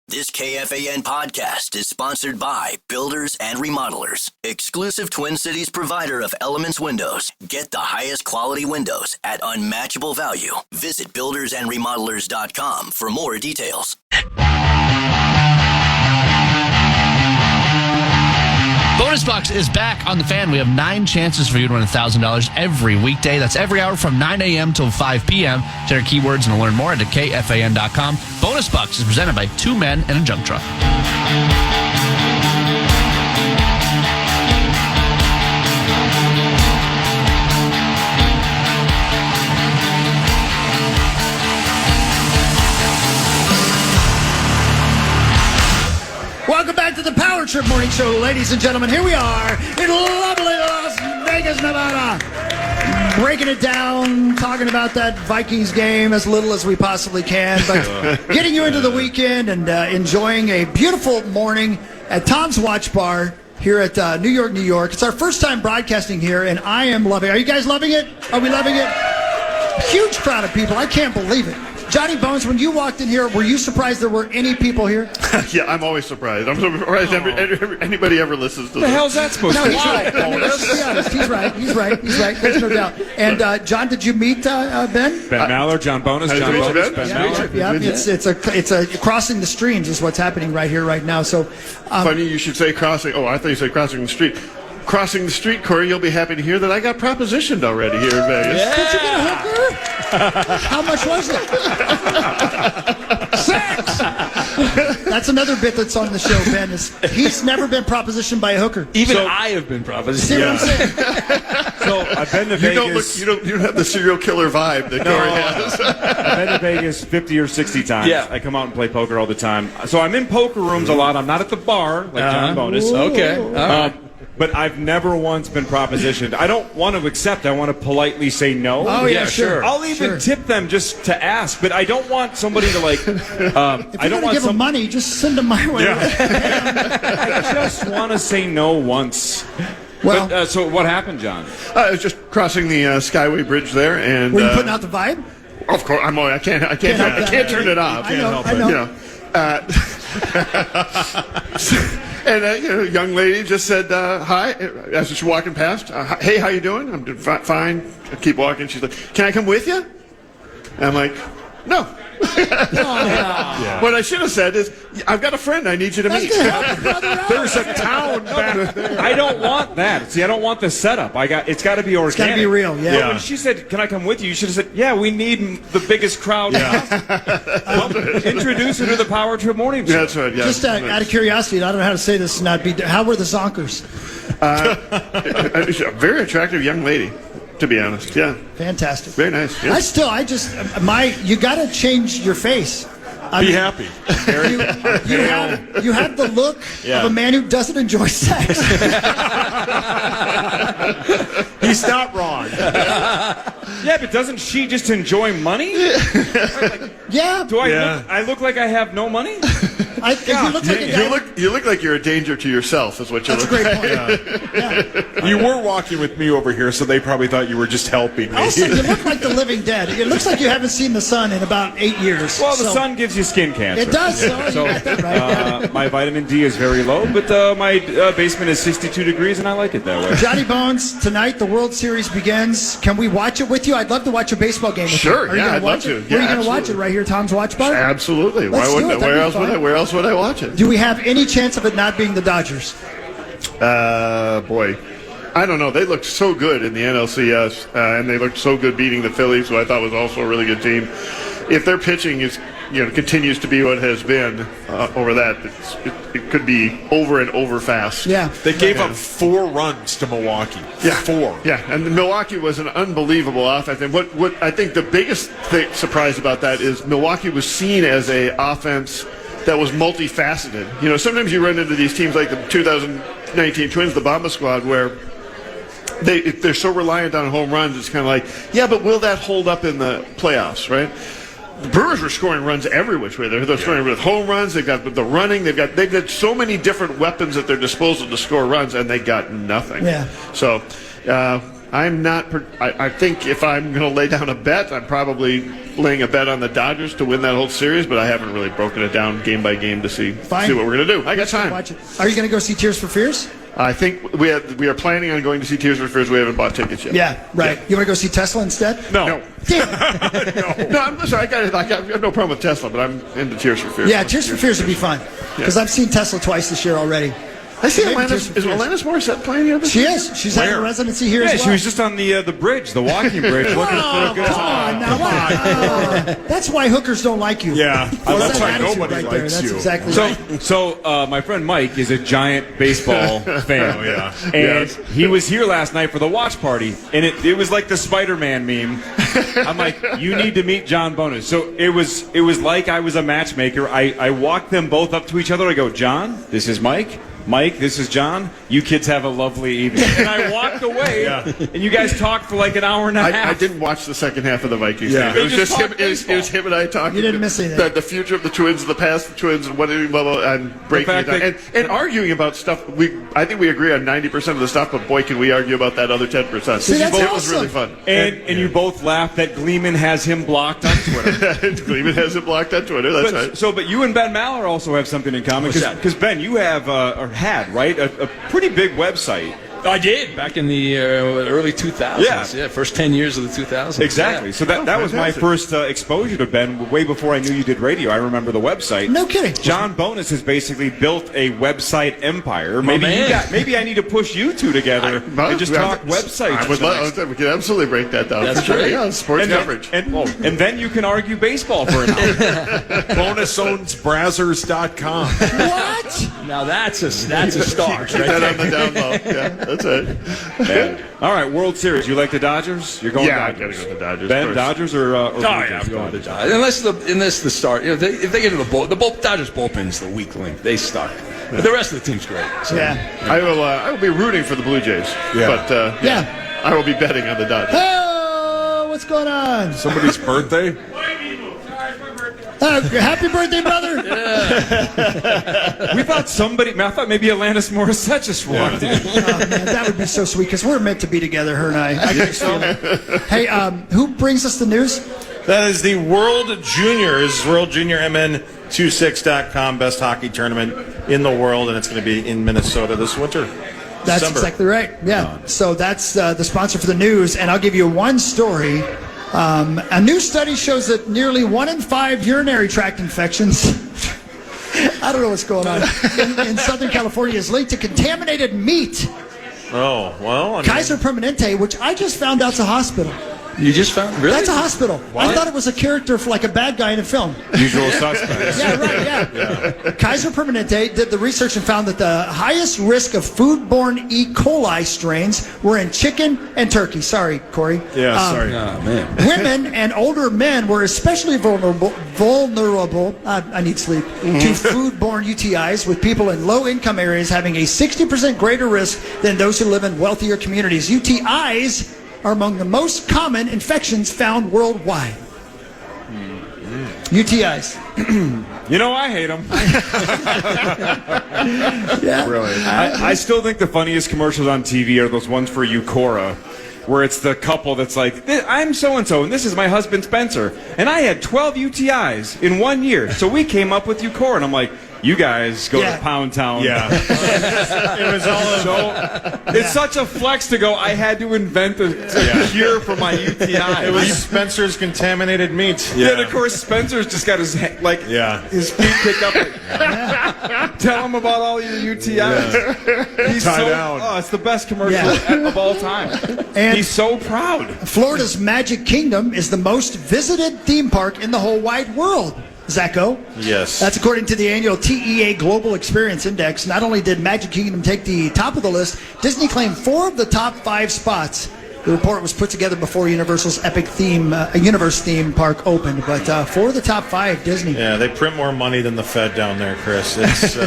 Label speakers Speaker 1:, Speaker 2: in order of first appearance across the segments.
Speaker 1: This KFAN podcast is sponsored by Builders and Remodelers, exclusive Twin Cities provider of Elements Windows. Get the highest quality windows at unmatchable value. Visit buildersandremodelers.com for more details.
Speaker 2: Bonus Box is back on the Fan. We have 9 chances for you to win $1,000 every weekday. That's every hour from 9 a.m. till 5 p.m. Share keywords and learn more at KFAN.com. Bonus Box is presented by 2 Men and a Junk Truck.
Speaker 3: Welcome back to the Power Trip Morning Show, ladies and gentlemen. Here we are in lovely Las Vegas, Nevada. Breaking it down, talking about that Vikings game as little as we possibly can, but getting you into the weekend and enjoying a beautiful morning at Tom's Watch Bar here at New York, New York. It's our first time broadcasting here, and I am loving it. Are you guys loving it? Are we loving it? Huge crowd of people. I can't believe it. Johnny Bones, when you walked in here, were you surprised there were any people here?
Speaker 4: Yeah, I'm always surprised. I'm surprised anybody ever listens to
Speaker 5: the hell's that supposed to be?
Speaker 3: He's right. I mean, let's be honest. He's right. There's no doubt. And John, did you meet Ben?
Speaker 5: Ben Maller, John Bonus,
Speaker 4: John Bonus,
Speaker 5: Ben
Speaker 4: Maller.
Speaker 3: Yeah, it's a crossing the streams is what's happening right here, right now. So
Speaker 4: funny you should say crossing. Oh, I thought you said crossing the street. Crossing the street, Corey, you'll be happy to hear that I got propositioned already here in Vegas.
Speaker 3: Yeah. Did you get a hooker? How much was it? 6! That's another bit that's on the show, Ben. He's never been propositioned by a hooker.
Speaker 5: Even I have been propositioned.
Speaker 3: See what I'm saying?
Speaker 5: So I've been to Vegas.
Speaker 4: You don't have the serial killer vibe that Corey has.
Speaker 5: I've been to Vegas 50 or 60 times. Yeah. I come out and play poker all the time. So I'm in poker rooms a lot. I'm not at the bar like John Bonus.
Speaker 2: Okay. All right.
Speaker 5: But I've never once been propositioned. I don't want to accept. I want to politely say no.
Speaker 3: Oh, yeah, sure.
Speaker 5: I'll even tip them just to ask, but I don't want somebody to like.
Speaker 3: If you're going to give them money, just send them my way.
Speaker 5: Yeah. I just want to say no once.
Speaker 3: Well,
Speaker 5: but, so what happened, John?
Speaker 4: I was just crossing the Skyway Bridge there, and
Speaker 3: were you putting out the vibe?
Speaker 4: Of course, I can't turn it off.
Speaker 3: I know.
Speaker 4: And a young lady just said hi as she's walking past. Hey, how you doing? I'm doing fine. I keep walking. She's like, can I come with you? And I'm like, no. What I should have said is, I've got a friend I need you to meet.
Speaker 5: There's a town back there. I don't want that. See, I don't want the setup. It's got to be organic.
Speaker 3: It's got to be real, yeah.
Speaker 5: But when she said, can I come with you? You should have said, yeah, we need the biggest crowd. Well, introduce her to the Power Trip Morning Show.
Speaker 4: Yeah, that's right, yeah.
Speaker 3: Just out of curiosity, I don't know how to say this and not be... How were the Zonkers?
Speaker 4: A very attractive young lady. To be honest, yeah.
Speaker 3: Fantastic.
Speaker 4: Very nice. Yeah.
Speaker 3: You got to change your face.
Speaker 5: Be happy.
Speaker 3: You have the look of a man who doesn't enjoy sex.
Speaker 5: He's not wrong. Yeah, but doesn't she just enjoy money?
Speaker 3: Yeah.
Speaker 5: Do I look like I have no money?
Speaker 4: You look like you're a danger to yourself, is what you look like.
Speaker 3: That's a great point. Yeah.
Speaker 6: You were walking with me over here, so they probably thought you were just helping me.
Speaker 3: Also, you look like the living dead. It looks like you haven't seen the sun in about 8 years.
Speaker 5: Well, the sun gives you skin cancer.
Speaker 3: It does. So
Speaker 5: my vitamin D is very low, but my basement is 62 degrees, and I like it that way.
Speaker 3: Johnny Bones, tonight the World Series begins. Can we watch it with you? I'd love to watch a baseball game with you.
Speaker 4: Sure, I'd love to.
Speaker 3: Where are you going to watch it? Right here, Tom's Watch Bar?
Speaker 4: Absolutely.
Speaker 3: Let's
Speaker 4: Why wouldn't
Speaker 3: do it.
Speaker 4: Where else would I watch it?
Speaker 3: Do we have any chance of it not being the Dodgers?
Speaker 4: Boy. I don't know. They looked so good in the NLCS, and they looked so good beating the Phillies, who I thought was also a really good team. If their pitching continues to be what it has been over that, it could be over and over fast.
Speaker 3: Yeah.
Speaker 6: They gave up 4 runs to Milwaukee.
Speaker 4: Yeah.
Speaker 6: 4.
Speaker 4: Yeah, and Milwaukee was an unbelievable offense. And what I think the biggest surprise about that is Milwaukee was seen as a offense that was multifaceted. Sometimes you run into these teams like the 2019 Twins, the Bomba Squad, where they're so reliant on home runs. It's kind of like, yeah, but will that hold up in the playoffs, right? The Brewers were scoring runs every which way. They're scoring with home runs. They've got the running. They've got so many different weapons at their disposal to score runs, and they got nothing.
Speaker 3: Yeah.
Speaker 4: So I'm not. I think if I'm going to lay down a bet, I'm probably laying a bet on the Dodgers to win that whole series. But I haven't really broken it down game by game to see what we're going to do. I got time.
Speaker 3: Watch it. Are you going to go see Tears for Fears?
Speaker 4: I think we are planning on going to see Tears for Fears. We haven't bought tickets yet.
Speaker 3: Yeah, right.
Speaker 4: Yeah.
Speaker 3: You want to go see Tesla instead?
Speaker 4: No.
Speaker 3: Damn.
Speaker 4: No, I'm sorry. I have no problem with Tesla, but I'm into Tears for Fears.
Speaker 3: Yeah, Tears for Fears would be fun because I've seen Tesla twice this year already.
Speaker 4: I see Alanis Morissette playing here.
Speaker 3: She is. She's had a residency here as well.
Speaker 5: She was just on the bridge, the walking bridge, looking for a good
Speaker 3: time. That's why hookers don't like you.
Speaker 6: Yeah, that's why nobody likes you.
Speaker 3: That's exactly right.
Speaker 5: So my friend Mike is a giant baseball fan.
Speaker 6: Oh, yeah.
Speaker 5: And he was here last night for the watch party, and it was like the Spider-Man meme. I'm like, you need to meet John Bonus. So it was like I was a matchmaker. I walked them both up to each other. I go, John, this is Mike. Mike, this is John. You kids have a lovely evening. And I walked away, and you guys talked for like an hour and a half.
Speaker 4: I didn't watch the second half of the Vikings game. It was just him. It was him and I talking.
Speaker 3: You didn't miss anything.
Speaker 4: The future of the Twins, the past of the Twins, and what blah, blah, and breaking it down. And arguing about stuff. I think we agree on 90% of the stuff, but boy, can we argue about that other 10%.
Speaker 3: See, that's
Speaker 4: it was really fun.
Speaker 5: And you both laughed that Gleeman has him blocked on Twitter.
Speaker 4: Gleeman has him blocked on Twiter. That's right.
Speaker 5: But you and Ben Maller also have something in common because Ben, you have or had a pretty big website.
Speaker 7: I did back in the early 2000s. Yeah, first 10 years of the 2000s.
Speaker 5: Exactly.
Speaker 7: Yeah.
Speaker 5: So that was my first exposure to Ben, way before I knew you did radio. I remember the website.
Speaker 3: No kidding.
Speaker 5: John Bonus has basically built a website empire. Maybe I need to push you two together and just talk websites.
Speaker 4: I would love. We can absolutely break that down.
Speaker 7: That's great.
Speaker 4: Yeah, sports coverage.
Speaker 5: And then you can argue baseball for an hour.
Speaker 6: Bonus owns Brazzers.com.
Speaker 3: What?
Speaker 7: Now that's a start.
Speaker 4: Keep that on the down low. Yeah. That's it.
Speaker 5: All right, World Series. You like the Dodgers? You're going Dodgers.
Speaker 4: I gotta go with the Dodgers.
Speaker 5: Ben, Dodgers or
Speaker 7: I'm going to the Dodgers. Unless the start, if they get to the Dodgers bullpen is the weak link. They stuck. But the rest of the team's great. So.
Speaker 3: Yeah.
Speaker 4: I will be rooting for the Blue Jays.
Speaker 6: Yeah.
Speaker 4: But I will be betting on the Dodgers.
Speaker 3: Oh, what's going on?
Speaker 6: Somebody's birthday?
Speaker 3: Happy birthday, brother!
Speaker 5: We thought I thought maybe Alanis Morissette just walked in.
Speaker 3: Oh, man, that would be so sweet because we're meant to be together, her and I. Get this feeling. Hey, who brings us the news?
Speaker 8: That is the World Juniors, World Junior MN26.com, best hockey tournament in the world, and it's going to be in Minnesota this winter.
Speaker 3: That's
Speaker 8: December.
Speaker 3: exactly right. Yeah. So that's the sponsor for the news, and I'll give you one story. A new study shows that nearly 1 in 5 urinary tract infections, I don't know what's going on, in Southern California is linked to contaminated meat.
Speaker 8: Oh, well.
Speaker 3: Kaiser Permanente, which I just found out's a hospital.
Speaker 7: You just found really?
Speaker 3: That's a hospital.
Speaker 7: What?
Speaker 3: I thought it was a character for like a bad guy in a film.
Speaker 5: Usual suspects.
Speaker 3: Yeah, right, yeah. Kaiser Permanente did the research and found that the highest risk of foodborne E. coli strains were in chicken and turkey. Sorry, Corey.
Speaker 6: Yeah, sorry.
Speaker 7: Oh, man.
Speaker 3: Women and older men were especially vulnerable I need sleep, to foodborne UTIs, with people in low-income areas having a 60% greater risk than those who live in wealthier communities. UTIs are among the most common infections found worldwide. UTIs.
Speaker 5: You know, I hate them.
Speaker 3: Yeah.
Speaker 6: Really?
Speaker 5: I still think the funniest commercials on TV are those ones for Eucora, where it's the couple that's like, I'm so-and-so, and this is my husband Spencer, and I had 12 UTIs in 1 year, so we came up with Eucora. And I'm like, you guys go to Pound Town.
Speaker 6: Yeah.
Speaker 5: It was all it's such a flex to go, I had to invent a cure for my UTI.
Speaker 8: It was Spencer's contaminated meat.
Speaker 5: Yeah. And of course, Spencer's just got his his feet picked up. Tell him about all your UTIs.
Speaker 6: Yeah.
Speaker 5: He's
Speaker 6: Tie down.
Speaker 5: Oh, it's the best commercial of all time.
Speaker 3: And
Speaker 5: he's so proud.
Speaker 3: Florida's Magic Kingdom is the most visited theme park in the whole wide world. Zacho?
Speaker 8: Yes.
Speaker 3: That's according to the annual TEA Global Experience Index. Not only did Magic Kingdom take the top of the list, Disney claimed 4 of the top 5 spots. The report was put together before Universal's Epic Universe theme park opened, but 4 of the top 5, Disney.
Speaker 8: Yeah, they print more money than the Fed down there, Chris. It's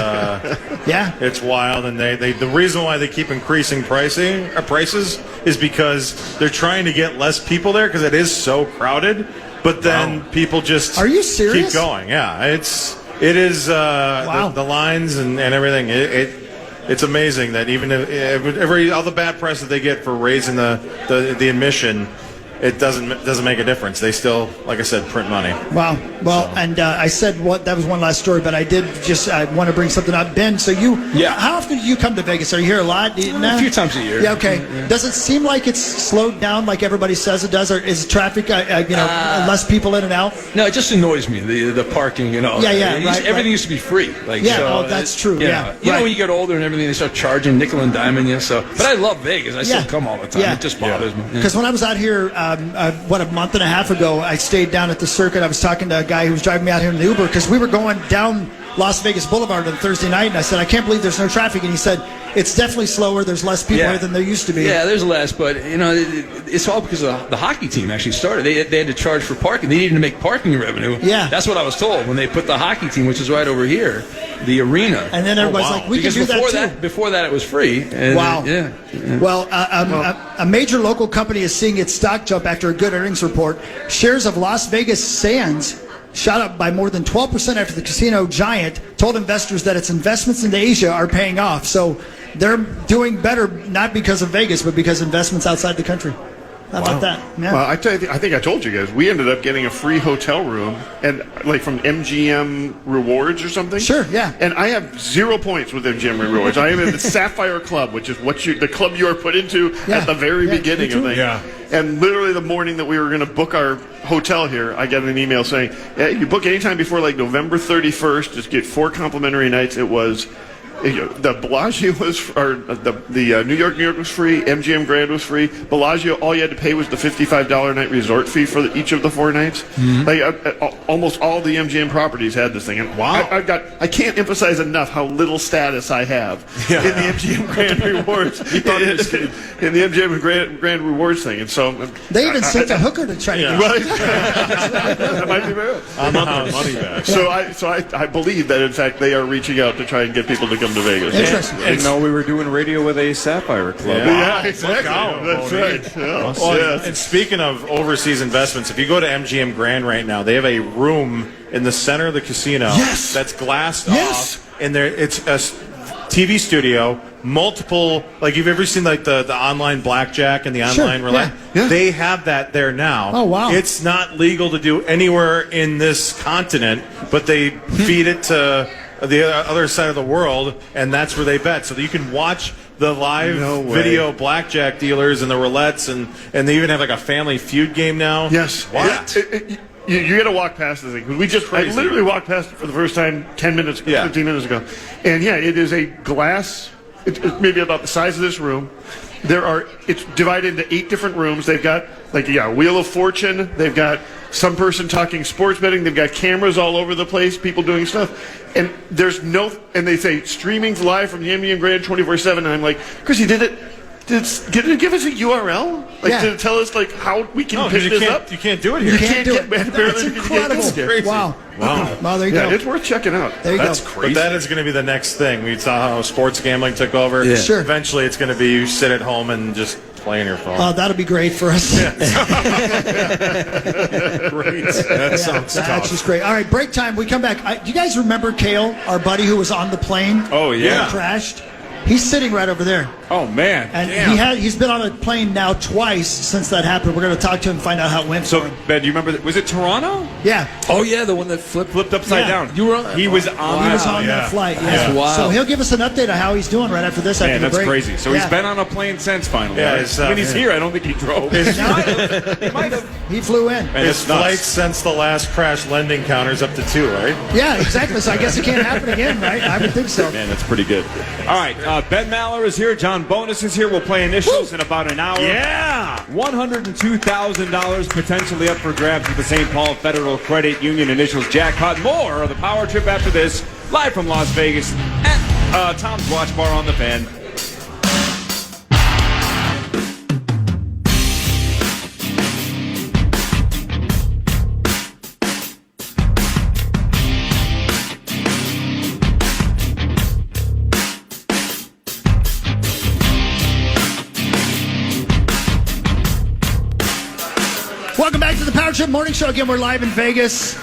Speaker 8: it's wild, and they the reason why they keep increasing prices is because they're trying to get less people there because it is so crowded. But then people just
Speaker 3: Are you serious?
Speaker 8: keep going. Yeah, it is the lines and everything. it's amazing that even if all the bad press that they get for raising the admission, it doesn't make a difference. They still, like I said, print money.
Speaker 3: Wow. Well, and I said that was one last story, but I did I want to bring something up. Ben, so how often do you come to Vegas? Are you here a lot?
Speaker 7: A few times a year.
Speaker 3: Yeah, okay. Yeah. Does it seem like it's slowed down like everybody says it does, or is traffic, less people in and out?
Speaker 7: No, it just annoys me, the parking and all.
Speaker 3: Yeah, right.
Speaker 7: Everything used to be free.
Speaker 3: That's true. Yeah.
Speaker 7: You know, when you get older and everything, they start charging nickel and diming you. But I love Vegas. I still come all the time.
Speaker 3: Yeah.
Speaker 7: It just bothers me.
Speaker 3: Because when I was out here, a month and a half ago, I stayed down at the circuit. I was talking to a guy who was driving me out here in the Uber because we were going down Las Vegas Boulevard on Thursday night, and I said, I can't believe there's no traffic. And he said, it's definitely slower. There's less people here than there used to be.
Speaker 7: Yeah, there's less, but it's all because the hockey team actually started. They had to charge for parking. They needed to make parking revenue.
Speaker 3: Yeah,
Speaker 7: that's what I was told when they put the hockey team, which is right over here, the arena.
Speaker 3: And then everybody's like, we can do that too.
Speaker 7: Before that, it was free. And
Speaker 3: wow. Well, a major local company is seeing its stock jump after a good earnings report. Shares of Las Vegas Sands shot up by more than 12% after the casino giant told investors that its investments into Asia are paying off. So they're doing better, not because of Vegas, but because investments outside the country. How about that? Yeah.
Speaker 4: Well, I think I told you guys, we ended up getting a free hotel room and from MGM Rewards or something.
Speaker 3: Sure, yeah.
Speaker 4: And I have 0 points with MGM Rewards. I am in the Sapphire Club, which is the club you are put into at the very beginning of things. Yeah. And literally the morning that we were going to book our hotel here, I got an email saying, you book anytime before November 31st, just get 4 complimentary nights. It was... The Bellagio was, or the New York was free. MGM Grand was free. Bellagio, all you had to pay was the $55 a night resort fee for each of the 4 nighs. Mm-hmm. Almost all the MGM properties had this thing. And I can't emphasize enough how little status I have in the MGM Grand Rewards. in the MGM Grand Rewards thing, and so
Speaker 3: they even sent a hooker to try to get
Speaker 4: right. That might be bad.
Speaker 6: I'm not the money back.
Speaker 4: So I believe that in fact they are reaching out to try and get people to come to Vegas.
Speaker 3: Interesting.
Speaker 5: I didn't know we were doing radio with a Sapphire Club.
Speaker 4: Yeah, exactly. That's right. Yeah.
Speaker 8: Well, and speaking of overseas investments, if you go to MGM Grand right now, they have a room in the center of the casino that's glassed off, and it's a TV studio, multiple, you've ever seen the online blackjack and the online roulette? Yeah. They have that there now.
Speaker 3: Oh, wow.
Speaker 8: It's not legal to do anywhere in this continent, but they feed it to the other side of the world, and that's where they bet. So that you can watch the live video blackjack dealers and the roulettes, and they even have a Family Feud game now.
Speaker 4: Yes.
Speaker 8: What?
Speaker 4: You got to walk past the thing. I literally walked past it for the first time 15 minutes ago. And it is a glass, it's maybe about the size of this room. It's divided into 8 different rooms. They've got Wheel of Fortune. They've got some person talking sports betting. They've got cameras all over the place, people doing stuff. And and they say streaming live from the MGM Grand 24/7. And I'm like, Chrissy, did it give us a URL? Did it tell us how we can pick this up?
Speaker 8: You can't do it here.
Speaker 3: You can't do it. That's incredible.
Speaker 8: Crazy.
Speaker 3: Wow. Well, there you go.
Speaker 4: It's worth checking out.
Speaker 3: There you go.
Speaker 8: That's crazy. But that is going to be the next thing. We saw how sports gambling took over.
Speaker 3: Yeah. Sure.
Speaker 8: Eventually, it's going to be you sit at home and just play on your phone.
Speaker 3: Oh, that'll be great for us.
Speaker 8: Great. That sounds tough.
Speaker 3: That's just great. All right, break time. We come back. Do you guys remember Kale, our buddy who was on the plane?
Speaker 5: Oh, yeah.
Speaker 3: Who crashed? He's sitting right over there.
Speaker 5: Oh, man.
Speaker 3: And he's been on a plane now twice since that happened. We're going to talk to him and find out how it went for him.
Speaker 5: Ben, do you remember, was it Toronto?
Speaker 3: Yeah.
Speaker 7: Oh, yeah, the one that flipped upside down.
Speaker 5: You were on He was on
Speaker 3: that flight. Yeah.
Speaker 7: That's wild.
Speaker 3: So he'll give us an update on how he's doing right after this.
Speaker 5: Man, that's crazy. So he's been on a plane since finally.
Speaker 8: Yeah,
Speaker 5: right? He's here. I don't think he drove.
Speaker 3: He might have. He flew in.
Speaker 8: And his flights since the last crash lending counters up to 2, right?
Speaker 3: Yeah, exactly. So I guess it can't happen again, right? I would think so.
Speaker 5: Man, that's pretty good. All right, Ben Maller is here. John Bonus is here. We'll play initials in about an hour.
Speaker 8: Yeah!
Speaker 5: $102,000 potentially up for grabs with the St. Paul Federal Credit Union initials jackpot. More of the Power Trip after this, live from Las Vegas at Tom's Watch Bar on the Fan.
Speaker 3: Welcome back to the Power Trip Morning Show. Again, we're live in Vegas.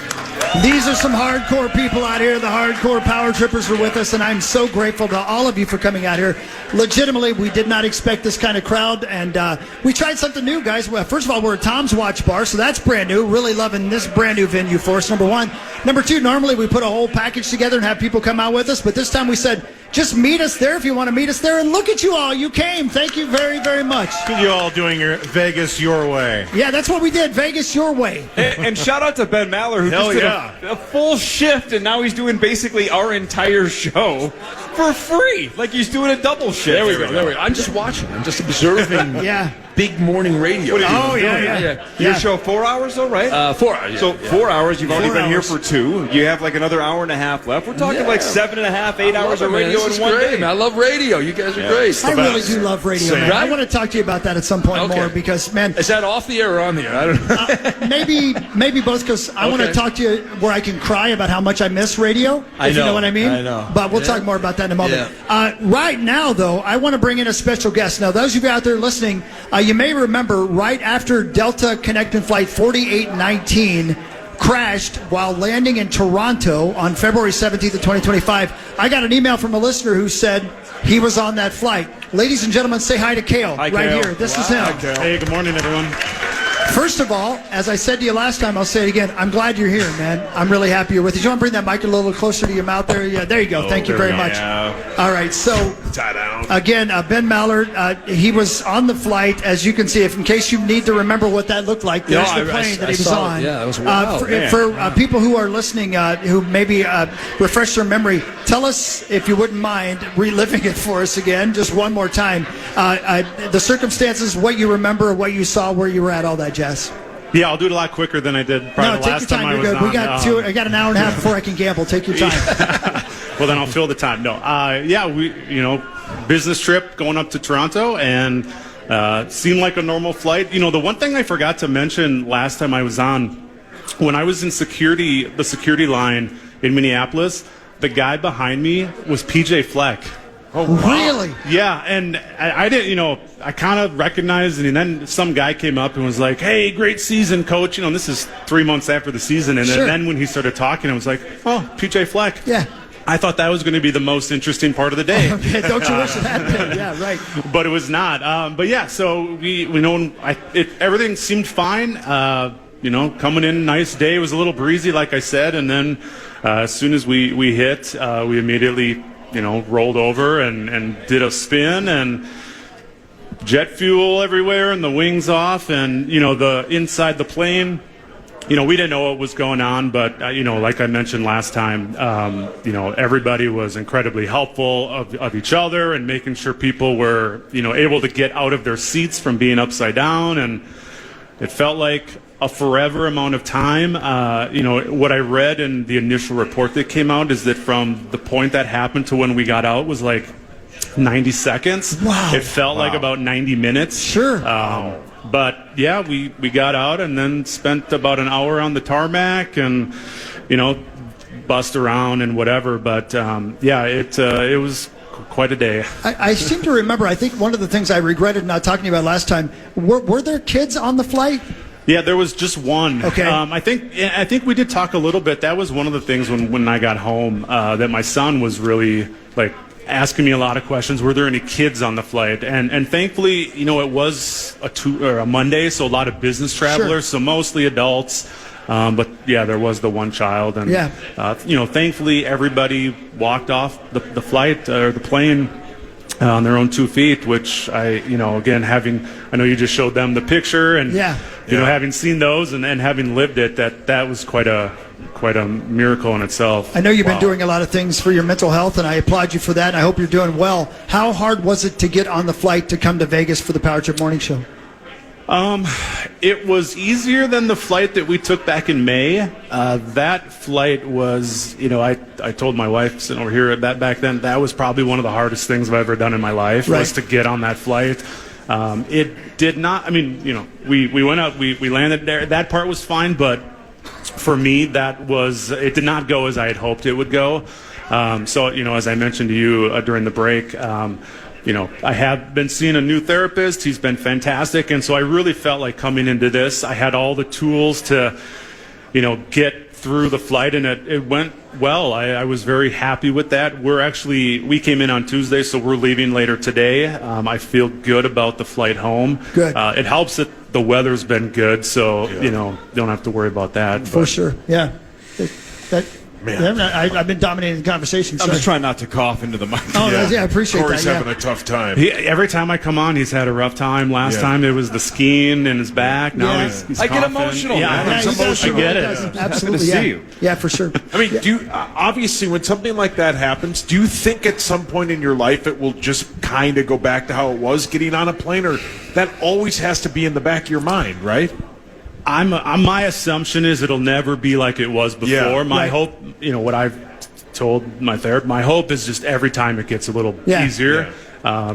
Speaker 3: These are some hardcore people out here. The hardcore power trippers are with us, and I'm so grateful to all of you for coming out here. Legitimately, we did not expect this kind of crowd, and we tried something new, guys. Well, first of all, we're at Tom's Watch Bar, so that's brand new. Really loving this brand new venue for us, number one. Number two, normally we put a whole package together and have people come out with us, but this time we said, just meet us there if you want to meet us there, and look at you all. You came. Thank you very, very much.
Speaker 8: You all doing your Vegas your way.
Speaker 3: Yeah, that's what we did. Vegas your way.
Speaker 5: And shout out to Ben Maller, who just did a full shift, and now he's doing basically our entire show for free. Like he's doing a double shift.
Speaker 7: There we go. I'm just watching. I'm just observing.
Speaker 3: Yeah.
Speaker 7: Big morning radio.
Speaker 5: Your show 4 hours though, right?
Speaker 7: 4 hours. Yeah.
Speaker 5: So 4 hours. You've already
Speaker 3: 4
Speaker 5: been here
Speaker 3: hours.
Speaker 5: for 2. You have like another hour and a half left. We're talking like 7.5, 8 hours of radio in one
Speaker 7: great,
Speaker 5: day.
Speaker 7: man. I love radio. You guys are great.
Speaker 3: I really do love radio, man.
Speaker 7: Right?
Speaker 3: I want to talk to you about that at some point more because, man,
Speaker 7: Is that off the air or on the air? I don't know.
Speaker 3: maybe both, because I want to talk to you where I can cry about how much I miss radio, if you know what I mean.
Speaker 7: I know.
Speaker 3: But we'll talk more about that in a moment. Right now, though, I want to bring in a special guest. Now, those of you out there listening, you may remember right after Delta Connecting Flight 4819 crashed while landing in Toronto on February 17th of 2025, I got an email from a listener who said he was on that flight. Ladies and gentlemen, say hi to Kale right
Speaker 5: Kale.
Speaker 3: here. This is him.
Speaker 8: Hey, good morning, everyone.
Speaker 3: First of all, as I said to you last time, I'll say it again. I'm glad you're here, man. I'm really happy you're with us. You want to bring that mic a little closer to your mouth there? Yeah, there you go. Thank you very much.
Speaker 4: Yeah.
Speaker 3: All right, so
Speaker 4: Tie down.
Speaker 3: again, Ben Mallard, he was on the flight, as you can see. If in case you need to remember what that looked like, there's the plane that he was on.
Speaker 7: Yeah, it was wild.
Speaker 3: For people who are listening, who maybe refresh their memory, tell us, if you wouldn't mind, reliving it for us again, just one more time. The circumstances, what you remember, what you saw, where you were at, all that jazz.
Speaker 8: Yeah, I'll do it a lot quicker than I did probably the
Speaker 3: take
Speaker 8: last
Speaker 3: your
Speaker 8: time
Speaker 3: time.
Speaker 8: I
Speaker 3: You're
Speaker 8: was
Speaker 3: good.
Speaker 8: on.
Speaker 3: I got an hour and a half before I can gamble. Take your time.
Speaker 8: Well, then I'll fill the time. No, we business trip going up to Toronto, and seemed like a normal flight. The one thing I forgot to mention last time I was on, when I was in the security line in Minneapolis, the guy behind me was PJ Fleck.
Speaker 3: Oh, wow. Really?
Speaker 8: Yeah, and I didn't, I kind of recognized, and then some guy came up and was like, "Hey, great season, coach." This is 3 months after the season, and then when he started talking, I was like, "Oh, PJ Fleck."
Speaker 3: Yeah.
Speaker 8: I thought that was going to be the most interesting part of the day.
Speaker 3: Okay, don't you wish it had been? Yeah, right.
Speaker 8: But it was not. But yeah, so we know everything seemed fine. Coming in, nice day. It was a little breezy, like I said, and then as soon as we hit, we immediately rolled over and did a spin, and jet fuel everywhere and the wings off, and the inside the plane. We didn't know what was going on, but like I mentioned last time, everybody was incredibly helpful of each other and making sure people were able to get out of their seats from being upside down, and it felt like a forever amount of time. What I read in the initial report that came out is that from the point that happened to when we got out was like 90 seconds.
Speaker 3: Wow.
Speaker 8: It felt like about 90 minutes.
Speaker 3: Sure.
Speaker 8: But yeah, we got out and then spent about an hour on the tarmac and, bust around and whatever. But it was quite a day.
Speaker 3: I seem to remember, I think one of the things I regretted not talking about last time, were there kids on the flight?
Speaker 8: Yeah, there was just one.
Speaker 3: Okay.
Speaker 8: I think we did talk a little bit. That was one of the things when I got home that my son was really asking me a lot of questions. Were there any kids on the flight? And thankfully, it was a Monday, so a lot of business travelers, so mostly adults. But yeah, there was the one child, and thankfully everybody walked off the flight or the plane on their own 2 feet, which I know you just showed them the picture, and having seen those and having lived it, that was quite a miracle in itself.
Speaker 3: I know you've been doing a lot of things for your mental health, and I applaud you for that, and I hope you're doing well. How hard was it to get on the flight to come to Vegas for the Power Trip Morning Show?
Speaker 8: It was easier than the flight that we took back in May. That flight was, I told my wife sitting over here back then, that was probably one of the hardest things I've ever done in my life, was to get on that flight. It did not, we went up, we landed there. That part was fine, but for me, it did not go as I had hoped it would go. So, as I mentioned to you during the break, I have been seeing a new therapist. He's been fantastic. And so I really felt like coming into this, I had all the tools to, get
Speaker 9: through the flight, and it went well. I was very happy with that. We came in on Tuesday, so we're leaving later today. I feel good about the flight home.
Speaker 3: Good.
Speaker 9: It helps that the weather's been good, so don't have to worry about that.
Speaker 3: For sure, yeah. I've been dominating the conversation.
Speaker 5: I'm just trying not to cough into the mic.
Speaker 3: Oh, I appreciate
Speaker 6: Corey's
Speaker 3: that.
Speaker 6: having a tough time.
Speaker 9: Every time I come on, he's had a rough time. Last time it was the skiing in his back. Now he's
Speaker 5: I get
Speaker 9: coughing.
Speaker 5: emotional.
Speaker 9: Yeah,
Speaker 5: man.
Speaker 3: He does.
Speaker 9: I get it.
Speaker 3: Absolutely,
Speaker 5: Good to see you.
Speaker 3: Yeah, for sure.
Speaker 6: I mean, do you, obviously when something like that happens, do you think at some point in your life it will just kind of go back to how it was getting on a plane, or that always has to be in the back of your mind, right?
Speaker 9: My assumption is it'll never be like it was before.
Speaker 6: Yeah.
Speaker 9: My hope, what I've told my therapist, my hope is just every time it gets a little easier.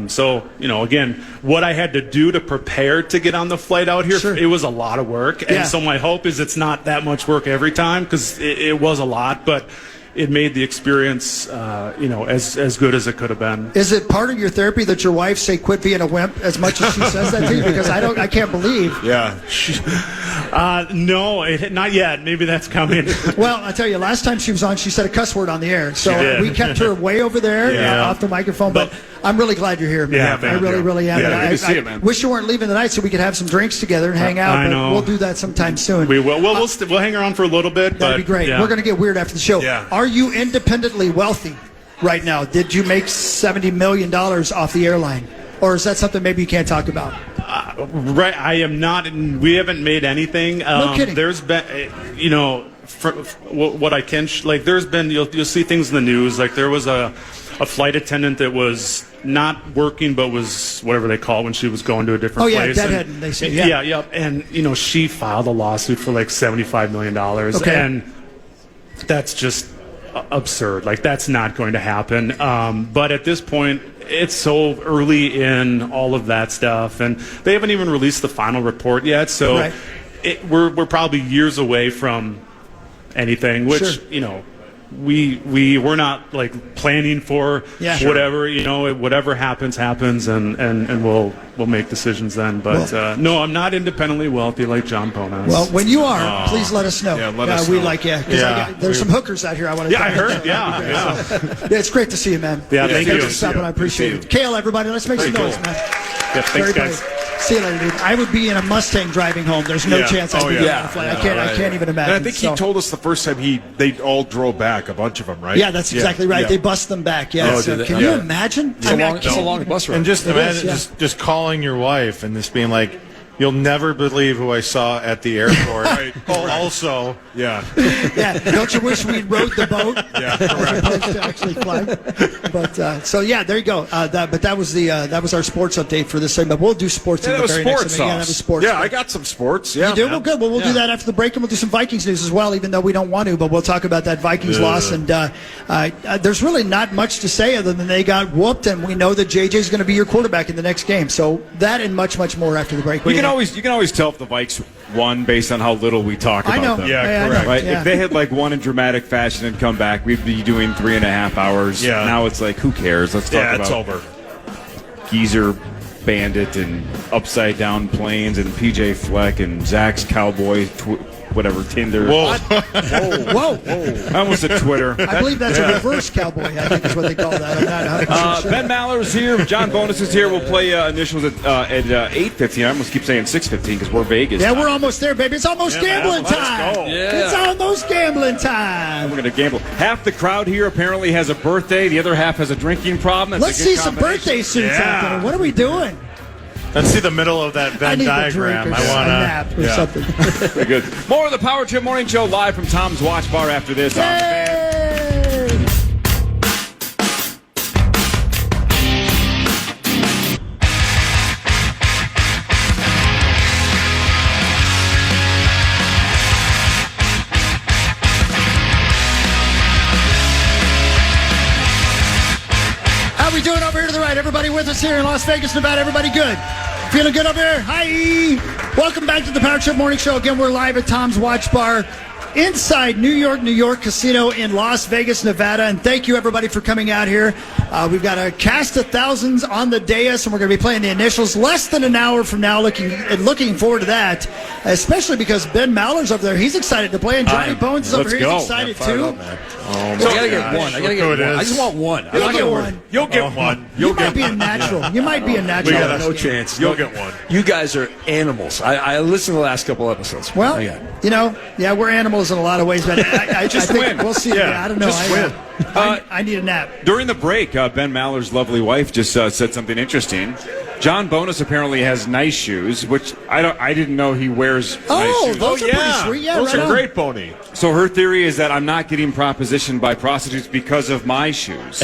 Speaker 9: So, again, what I had to do to prepare to get on the flight out here, it was a lot of work. And so my hope is it's not that much work every time, because it was a lot, but it made the experience, as good as it could have been.
Speaker 3: Is it part of your therapy that your wife say quit being a wimp as much as she says that to you? Because I can't believe.
Speaker 6: Yeah.
Speaker 9: No, not yet. Maybe that's coming.
Speaker 3: Well, I tell you, last time she was on, she said a cuss word on the air. So we kept her way over there off the microphone. But I'm really glad you're here, man.
Speaker 9: Yeah,
Speaker 3: I really am.
Speaker 5: Yeah, good to see you, man.
Speaker 3: Wish you weren't leaving tonight so we could have some drinks together and hang out.
Speaker 9: I know.
Speaker 3: But we'll do that sometime soon.
Speaker 9: We will. We'll hang around for a little bit.
Speaker 3: That'd be great.
Speaker 9: Yeah.
Speaker 3: We're going to get weird after the show.
Speaker 6: Yeah.
Speaker 3: Are you independently wealthy right now? Did you make $70 million off the airline? Or is that something maybe you can't talk about?
Speaker 9: Right, I am not. We haven't made anything.
Speaker 3: No kidding.
Speaker 9: There's been, what I can there's been. You'll see things in the news. Like there was a flight attendant that was not working, but was whatever they call it when she was going to a different place.
Speaker 3: Deadhead. They say
Speaker 9: and she filed a lawsuit for like $75 million.
Speaker 3: Okay.
Speaker 9: And that's just absurd. Like that's not going to happen. But at this point, it's so early in all of that stuff, and they haven't even released the final report yet. So we're probably years away from anything, which we're not like planning for whatever. Whatever happens, and we'll make decisions then. But no, I'm not independently wealthy like John Bonas.
Speaker 3: Well, when you are, please let us know.
Speaker 6: Yeah, let us know.
Speaker 3: We like you. There's some hookers out here I want to
Speaker 9: I heard. Yeah.
Speaker 3: It's great to see you, man.
Speaker 9: Yeah, thank you.
Speaker 3: For stopping. I appreciate it. Kale, everybody, let's make some noise, man.
Speaker 9: Yeah, thanks, guys.
Speaker 3: See you later, dude. I would be in a Mustang driving home. There's no chance I'd be on a flight. I can't even imagine.
Speaker 6: And I think he told us the first time they all drove back, a bunch of them, right?
Speaker 3: Yeah, that's exactly right.
Speaker 6: Yeah.
Speaker 3: They bust them back. Yeah. Can you imagine?
Speaker 7: It's a long bus ride.
Speaker 8: And just imagine just calling your wife and just being like, you'll never believe who I saw at the airport. Also,
Speaker 3: Don't you wish we'd rowed the boat as opposed to actually flying? But there you go. That was our sports update for this segment. We'll do sports in the very next segment. Yeah, that was sports.
Speaker 6: Yeah, I got some sports. Yeah,
Speaker 3: you do? Well, good. Well, we'll do that after the break, and we'll do some Vikings news as well, even though we don't want to. But we'll talk about that Vikings loss. And there's really not much to say other than they got whooped, and we know that JJ's going to be your quarterback in the next game. So that and much, much more after the break.
Speaker 5: You can always tell if the Vikes won based on how little we talk about them.
Speaker 6: Yeah, correct.
Speaker 5: Right? If they had won in dramatic fashion and come back, we'd be doing 3.5 hours.
Speaker 6: Yeah.
Speaker 5: Now it's like, who cares? Let's talk about
Speaker 6: it's over.
Speaker 5: Geezer Bandit and Upside Down Planes and PJ Fleck and Zach's Cowboy Tinder.
Speaker 6: Whoa.
Speaker 3: Whoa.
Speaker 5: I almost said Twitter.
Speaker 3: I believe that's a reverse cowboy, I think is what they call that. I'm not 100% sure.
Speaker 5: Ben Maller's here. John Bonas is here. We'll play initials at 8:15. I almost keep saying 6:15 because we're Vegas.
Speaker 3: Yeah, we're almost there, baby. It's almost gambling time.
Speaker 6: Go.
Speaker 5: Yeah.
Speaker 3: It's almost gambling time.
Speaker 5: We're going to gamble. Half the crowd here apparently has a birthday. The other half has a drinking problem. That's
Speaker 3: Let's
Speaker 5: a good
Speaker 3: see some
Speaker 5: combination.
Speaker 3: birthday suits out there. What are we doing?
Speaker 8: let's see the middle of that
Speaker 3: I
Speaker 8: Venn
Speaker 3: need
Speaker 8: diagram.
Speaker 3: a drink or
Speaker 8: I want
Speaker 3: a nap or something.
Speaker 5: Very good. More of the Power Trip Morning Show live from Tom's Watch Bar after this. On the Fan.
Speaker 3: How we doing over here to the right? Everybody with us here in Las Vegas, Nevada? Everybody good? Feeling good up here? Hi! Welcome back to the Power Trip Morning Show. Again, we're live at Tom's Watch Bar. inside New York Casino in Las Vegas, Nevada. And thank you, everybody, for coming out here. We've got a cast of thousands on the dais, and we're going to be playing the initials less than an hour from now. Looking forward to that, especially because Ben Maller's over there. He's excited to play, and Johnny Bones is over here. He's excited, too.
Speaker 7: I gotta get one. I just want one.
Speaker 3: You'll get one.
Speaker 6: You'll get one.
Speaker 3: You might be a natural. You might be a natural.
Speaker 7: We got no chance.
Speaker 6: You'll get one.
Speaker 7: You guys are animals. I listened to the last couple episodes.
Speaker 3: Well, we're animals in a lot of ways, but I
Speaker 5: Just
Speaker 3: think
Speaker 5: win.
Speaker 3: we'll see.
Speaker 5: Yeah,
Speaker 3: I don't know.
Speaker 5: just win.
Speaker 3: I need a nap.
Speaker 5: During the break, Ben Maller's lovely wife just said something interesting. John Bonus apparently has nice shoes, which I didn't know he wears nice shoes.
Speaker 3: Those are pretty sweet. Yeah,
Speaker 6: those
Speaker 3: right
Speaker 6: are
Speaker 3: on.
Speaker 6: great, Boney.
Speaker 5: So her theory is that I'm not getting propositioned by prostitutes because of my shoes.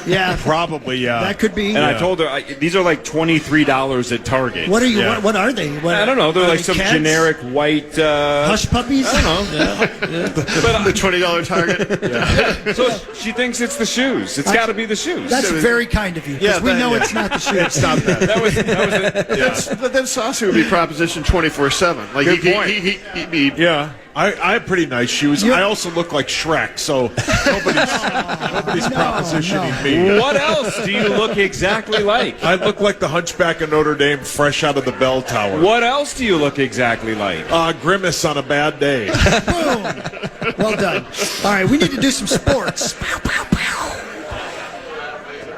Speaker 3: Yeah,
Speaker 6: Probably, yeah.
Speaker 3: that could be.
Speaker 5: And I told her these are like $23 at Target.
Speaker 3: What are you?
Speaker 6: Yeah.
Speaker 3: What are they?
Speaker 5: I don't know. They're like some
Speaker 3: cats?
Speaker 5: generic white
Speaker 3: Hush puppies.
Speaker 5: I don't know.
Speaker 4: The $20 Target.
Speaker 5: So she thinks it's the shoes. It's got to be the shoes.
Speaker 3: That's very kind of you. Because we know it's not the shoes.
Speaker 6: It's not that.
Speaker 5: that was it.
Speaker 4: But then Saucy would be propositioned 24/7. Like
Speaker 5: Good point.
Speaker 4: He'd be.
Speaker 6: Yeah. I have pretty nice shoes. I also look like Shrek, so nobody's propositioning me.
Speaker 5: What else do you look exactly like?
Speaker 6: I look like the Hunchback of Notre Dame fresh out of the bell tower.
Speaker 5: What else do you look exactly like?
Speaker 6: Grimace on a bad day.
Speaker 3: Boom. Well done. All right, we need to do some sports. Pow, pow, pow.